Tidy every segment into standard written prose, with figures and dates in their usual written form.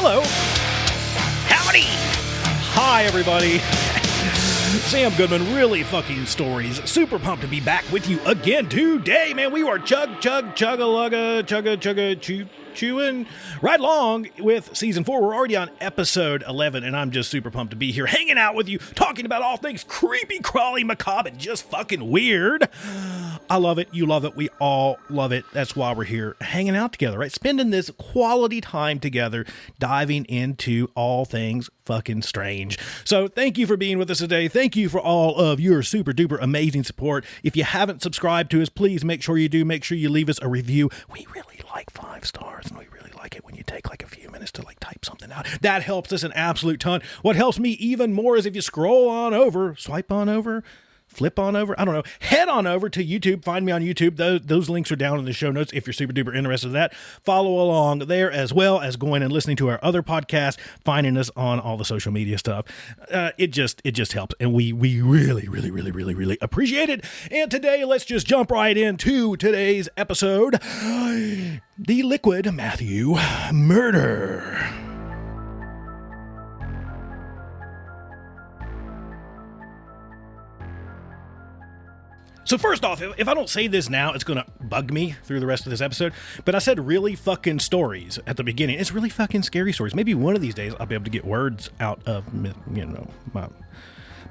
Hello. Howdy. Hi, everybody. Sam Goodman, really fucking stories. Super pumped to be back with you again today, man. We are chewing right along with season 4. We're already on episode 11, and I'm just super pumped to be here, hanging out with you, talking about all things creepy, crawly, macabre, and just fucking weird. I love it. You love it. We all love it. That's why we're here hanging out together, right? Spending this quality time together, diving into all things fucking strange. So thank you for being with us today. Thank you for all of your super duper amazing support. If you haven't subscribed to us, please make sure you do. Make sure you leave us a review. We really like 5 stars, and we really like it when you take like a few minutes to like type something out. That helps us an absolute ton. What helps me even more is if you scroll on over, swipe on over, flip on over, I don't know, head on over to YouTube. Find me on YouTube. Those links are down in the show notes if you're super duper interested in that. Follow along there, as well as going and listening to our other podcasts, finding us on all the social media stuff. It just helps, and we really appreciate it. And today, let's just jump right into today's episode. The Liquid Matthew murder. So first off, if I don't say this now, it's going to bug me through the rest of this episode. But I said really fucking stories at the beginning. It's really fucking scary stories. Maybe one of these days I'll be able to get words out of, my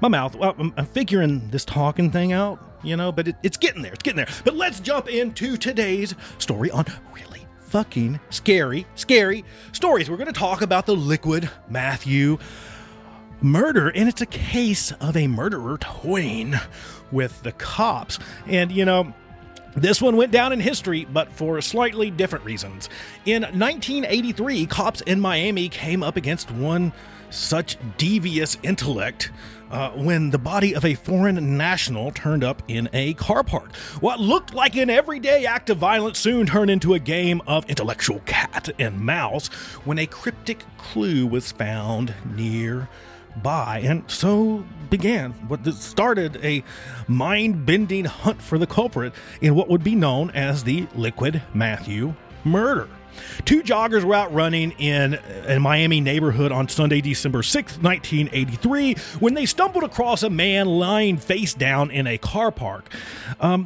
mouth. Well, I'm figuring this talking thing out, but it's getting there. It's getting there. But let's jump into today's story on really fucking scary stories. We're going to talk about the Liquid Matthew murder, and it's a case of a murderer toying with the cops. And this one went down in history, but for slightly different reasons. In 1983, cops in Miami came up against one such devious intellect when the body of a foreign national turned up in a car park. What looked like an everyday act of violence soon turned into a game of intellectual cat and mouse when a cryptic clue was found nearby. And so began what started a mind-bending hunt for the culprit in what would be known as the Liquid Matthew murder. 2 joggers were out running in a Miami neighborhood on Sunday, December 6th, 1983, when they stumbled across a man lying face down in a car park.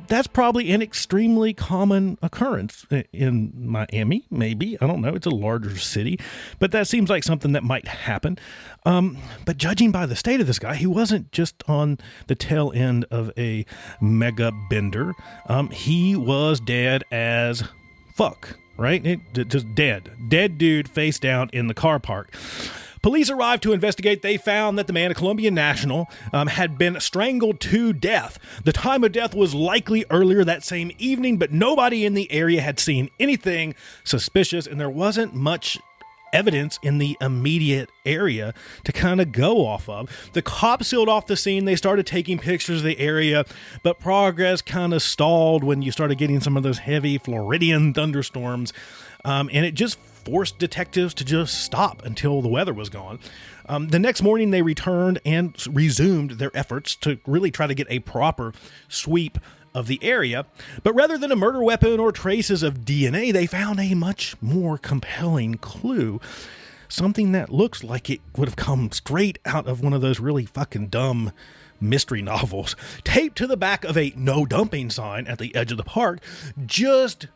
That's probably an extremely common occurrence in Miami, maybe. I don't know. It's a larger city, but that seems like something that might happen. But judging by the state of this guy, he wasn't just on the tail end of a mega bender. He was dead as fuck. Right? Just dead dude face down in the car park. Police arrived to investigate. They found that the man, a Colombian national, had been strangled to death. The time of death was likely earlier that same evening, but nobody in the area had seen anything suspicious, and there wasn't much evidence in the immediate area to kind of go off of. The cops sealed off the scene. They started taking pictures of the area, but progress kind of stalled when you started getting some of those heavy Floridian thunderstorms, and it just forced detectives to just stop until the weather was gone. The next morning, they returned and resumed their efforts to really try to get a proper sweep of the area, but rather than a murder weapon or traces of DNA, they found a much more compelling clue. Something that looks like it would have come straight out of one of those really fucking dumb mystery novels. Taped to the back of a no dumping sign at the edge of the park, just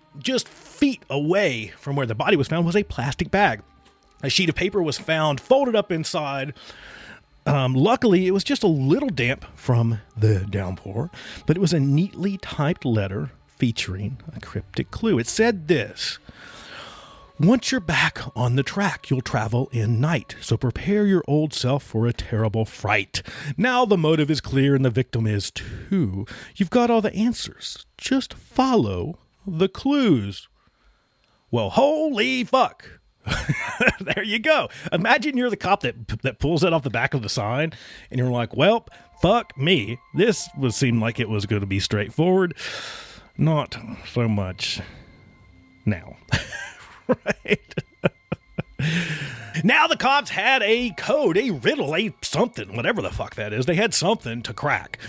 feet away from where the body was found, was a plastic bag. A sheet of paper was found folded up inside. Luckily, it was just a little damp from the downpour, but it was a neatly typed letter featuring a cryptic clue. It said this: "Once you're back on the track, you'll travel in night, so prepare your old self for a terrible fright. Now the motive is clear and the victim is too. You've got all the answers. Just follow the clues." Well, holy fuck. There you go. Imagine you're the cop that pulls that off the back of the sign, and you're like, well, fuck me. This would seem like it was going to be straightforward. Not so much now. Right? Now the cops had a code, a riddle, a something, whatever the fuck that is. They had something to crack,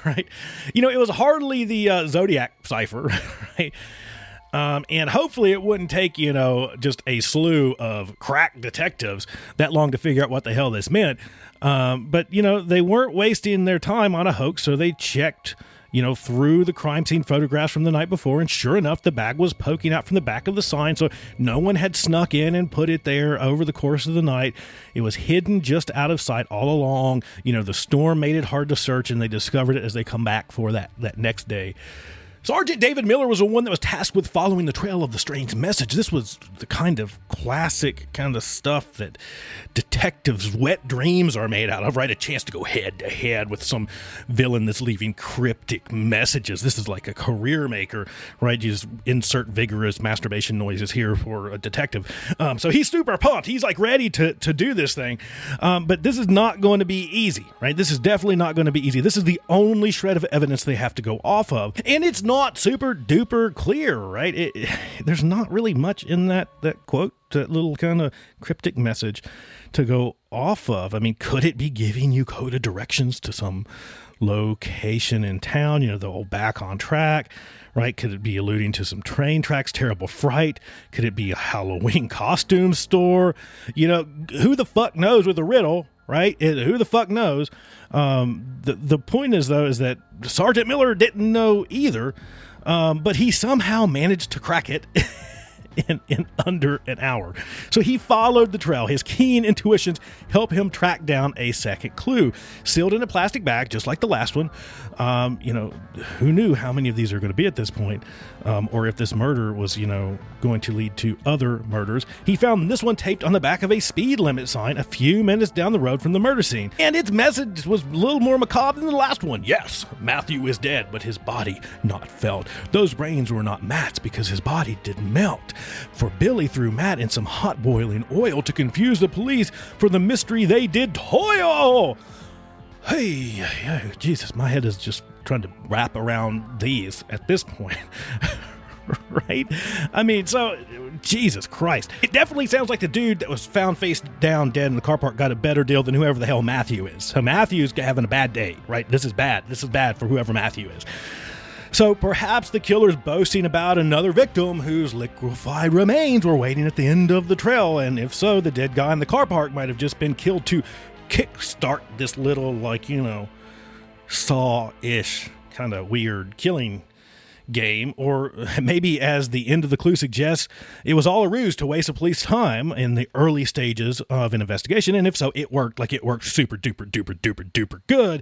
right? It was hardly the Zodiac cipher, right? And hopefully it wouldn't take, just a slew of crack detectives that long to figure out what the hell this meant. But they weren't wasting their time on a hoax, so they checked, through the crime scene photographs from the night before, and sure enough, the bag was poking out from the back of the sign, so no one had snuck in and put it there over the course of the night. It was hidden just out of sight all along. The storm made it hard to search, and they discovered it as they come back for that next day. Sergeant David Miller was the one that was tasked with following the trail of the strange message. This was the kind of classic kind of stuff that detectives' wet dreams are made out of, right? A chance to go head to head with some villain that's leaving cryptic messages. This is like a career maker, right? You just insert vigorous masturbation noises here for a detective. So he's super pumped. He's like ready to do this thing. But this is not going to be easy, right? This is definitely not going to be easy. This is the only shred of evidence they have to go off of. And it's not super duper clear, right? There's not really much in that quote, that little kind of cryptic message to go off of. I mean, could it be giving you coded directions to some location in town, the old Back on Track, right? Could it be alluding to some train tracks, terrible fright? Could it be a Halloween costume store? Who the fuck knows with a riddle, right? Who the fuck knows? The point is, though, is that Sergeant Miller didn't know either, but he somehow managed to crack it in under an hour. So he followed the trail. His keen intuitions helped him track down a second clue, sealed in a plastic bag, just like the last one. Who knew how many of these are going to be at this point, or if this murder was, going to lead to other murders. He found this one taped on the back of a speed limit sign a few minutes down the road from the murder scene. And its message was a little more macabre than the last one. Yes, Matthew is dead, but his body not felt. Those brains were not Matt's because his body didn't melt. For Billy threw Matt in some hot boiling oil to confuse the police for the mystery they did toil. Hey, Jesus, my head is just trying to wrap around these at this point. Right? I mean, so, Jesus Christ. It definitely sounds like the dude that was found face down dead in the car park got a better deal than whoever the hell Matthew is. So Matthew's having a bad day, right? This is bad. This is bad for whoever Matthew is. So perhaps the killer's boasting about another victim whose liquefied remains were waiting at the end of the trail, and if so, the dead guy in the car park might have just been killed to kickstart this little, Saw-ish kind of weird killing game. Or maybe, as the end of the clue suggests, it was all a ruse to waste the police time in the early stages of an investigation, and if so, it worked super duper duper duper duper good,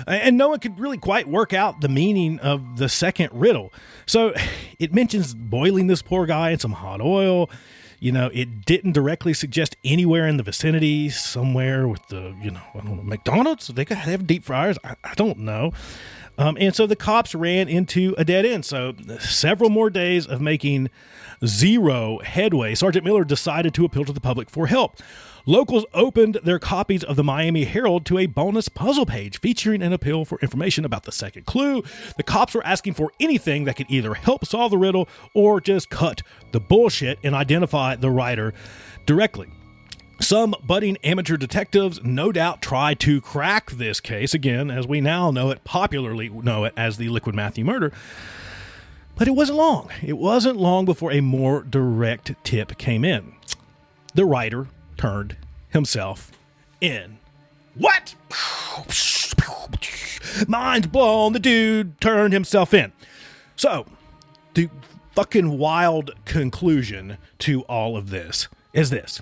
and no one could really quite work out the meaning of the second riddle. So it mentions boiling this poor guy in some hot oil. It didn't directly suggest anywhere in the vicinity, somewhere with the, I don't know, McDonald's. They could have deep fryers. I don't know. And so the cops ran into a dead end. So several more days of making zero headway, Sergeant Miller decided to appeal to the public for help. Locals opened their copies of the Miami Herald to a bonus puzzle page featuring an appeal for information about the second clue. The cops were asking for anything that could either help solve the riddle or just cut the bullshit and identify the writer directly. Some budding amateur detectives no doubt tried to crack this case, again, as we now popularly know it as the Liquid Matthew murder. But it wasn't long. It wasn't long before a more direct tip came in. The writer turned himself in. What? Mind blown, the dude turned himself in. So, the fucking wild conclusion to all of this is this.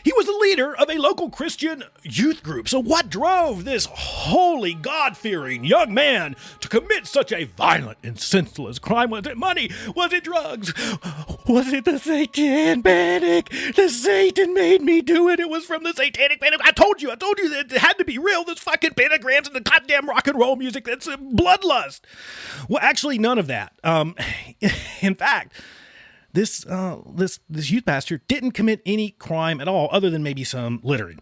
He was the leader of a local Christian youth group. So what drove this holy, God-fearing young man to commit such a violent and senseless crime? Was it money? Was it drugs? Was it the satanic? The Satan made me do it. It was from the satanic panic. I told you that it had to be real. This fucking pentagrams and the goddamn rock and roll music. That's bloodlust. Well, actually, none of that. In fact, This youth pastor didn't commit any crime at all, other than maybe some littering.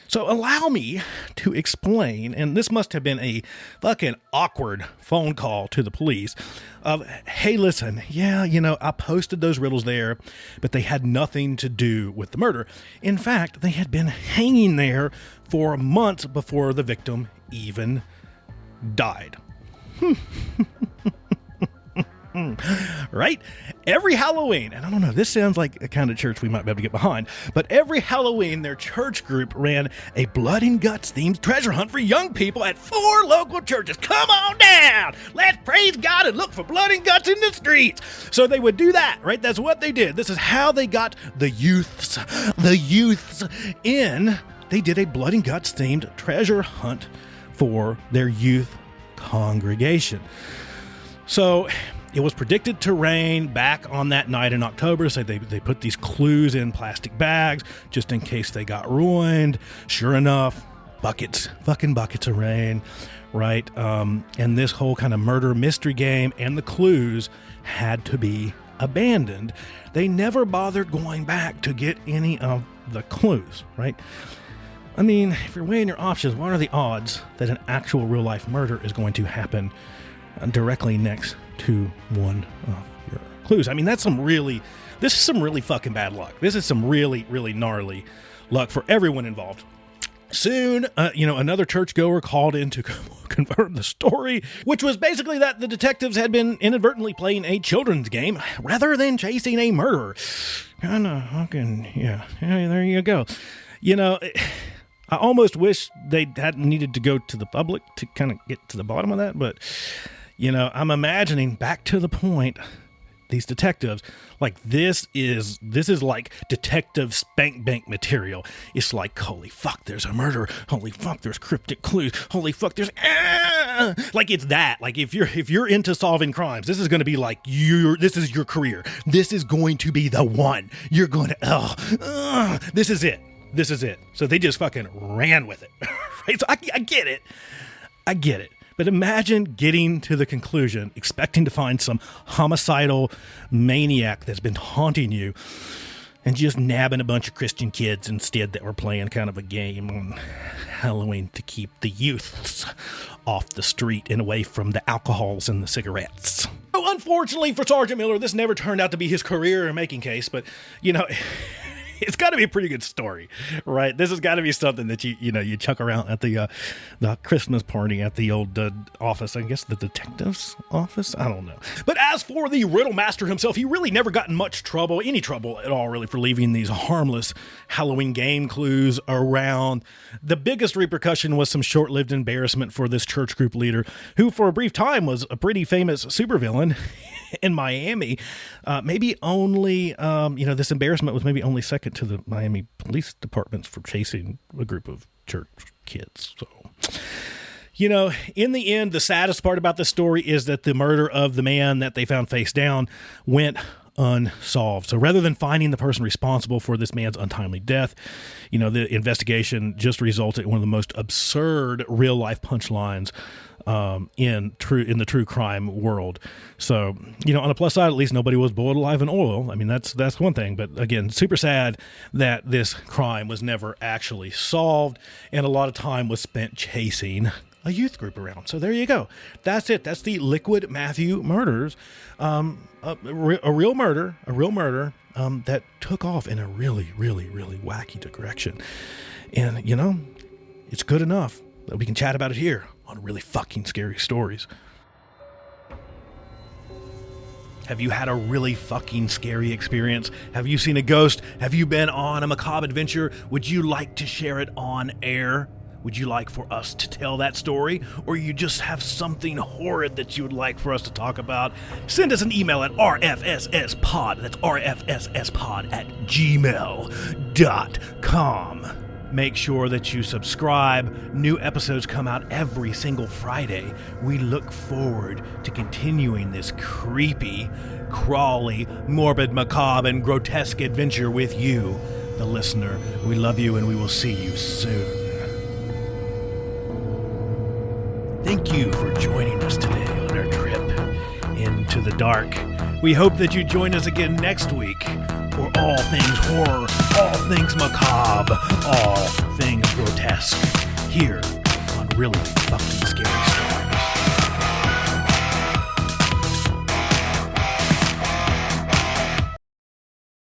So allow me to explain, and this must have been a fucking awkward phone call to the police of, hey, listen, I posted those riddles there, but they had nothing to do with the murder. In fact, they had been hanging there for months before the victim even died. Right? Every Halloween, and I don't know, this sounds like a kind of church we might be able to get behind, but every Halloween, their church group ran a blood and guts themed treasure hunt for young people at 4 local churches. Come on down! Let's praise God and look for blood and guts in the streets. So they would do that, right? That's what they did. This is how they got the youths in. They did a blood and guts themed treasure hunt for their youth congregation. So it was predicted to rain back on that night in October, so they put these clues in plastic bags just in case they got ruined. Sure enough, fucking buckets of rain, right? And this whole kind of murder mystery game and the clues had to be abandoned. They never bothered going back to get any of the clues, right? I mean, if you're weighing your options, what are the odds that an actual real-life murder is going to happen directly next to one of your clues? I mean, this is some really fucking bad luck. This is some really, really gnarly luck for everyone involved. Soon, another churchgoer called in to confirm the story, which was basically that the detectives had been inadvertently playing a children's game rather than chasing a murderer. Kind of fucking, yeah, there you go. I almost wish they hadn't needed to go to the public to kind of get to the bottom of that, but I'm imagining back to the point, these detectives, like this is like detective spank bank material. It's like, holy fuck, there's a murder. Holy fuck, there's cryptic clues. Holy fuck, there's like it's that. Like if you're into solving crimes, this is going to be like this is your career. This is going to be the one. You're going to this is it. This is it. So they just fucking ran with it. Right? So I get it. But imagine getting to the conclusion, expecting to find some homicidal maniac that's been haunting you, and just nabbing a bunch of Christian kids instead that were playing kind of a game on Halloween to keep the youths off the street and away from the alcohols and the cigarettes. So unfortunately for Sergeant Miller, this never turned out to be his career making case, but, it's got to be a pretty good story, right? This has got to be something that you chuck around at the Christmas party at the old office. I guess the detective's office. I don't know. But as for the riddle master himself, he really never got in any trouble at all, really, for leaving these harmless Halloween game clues around. The biggest repercussion was some short-lived embarrassment for this church group leader, who for a brief time was a pretty famous supervillain in Miami. Maybe only, this embarrassment was maybe only second to the Miami Police Department's for chasing a group of church kids. So, in the end, the saddest part about this story is that the murder of the man that they found face down went unsolved. So rather than finding the person responsible for this man's untimely death, the investigation just resulted in one of the most absurd real life punchlines in the true crime world. So, on the plus side, at least nobody was boiled alive in oil. I mean, that's one thing. But again, super sad that this crime was never actually solved, and a lot of time was spent chasing a youth group around. So there you go. That's it. That's the Liquid Matthew murders. A real murder that took off in a really, really, really wacky direction. And, it's good enough that we can chat about it here on Really Fucking Scary Stories. Have you had a really fucking scary experience? Have you seen a ghost? Have you been on a macabre adventure? Would you like to share it on air? Would you like for us to tell that story? Or you just have something horrid that you would like for us to talk about? Send us an email at rfsspod. That's rfsspod at gmail.com. Make sure that you subscribe. New episodes come out every single Friday. We look forward to continuing this creepy, crawly, morbid, macabre, and grotesque adventure with you, the listener. We love you, and we will see you soon. Thank you for joining us today on our trip into the dark. We hope that you join us again next week for all things horror, all things macabre, all things grotesque, here on Really Fucking Scary Stories.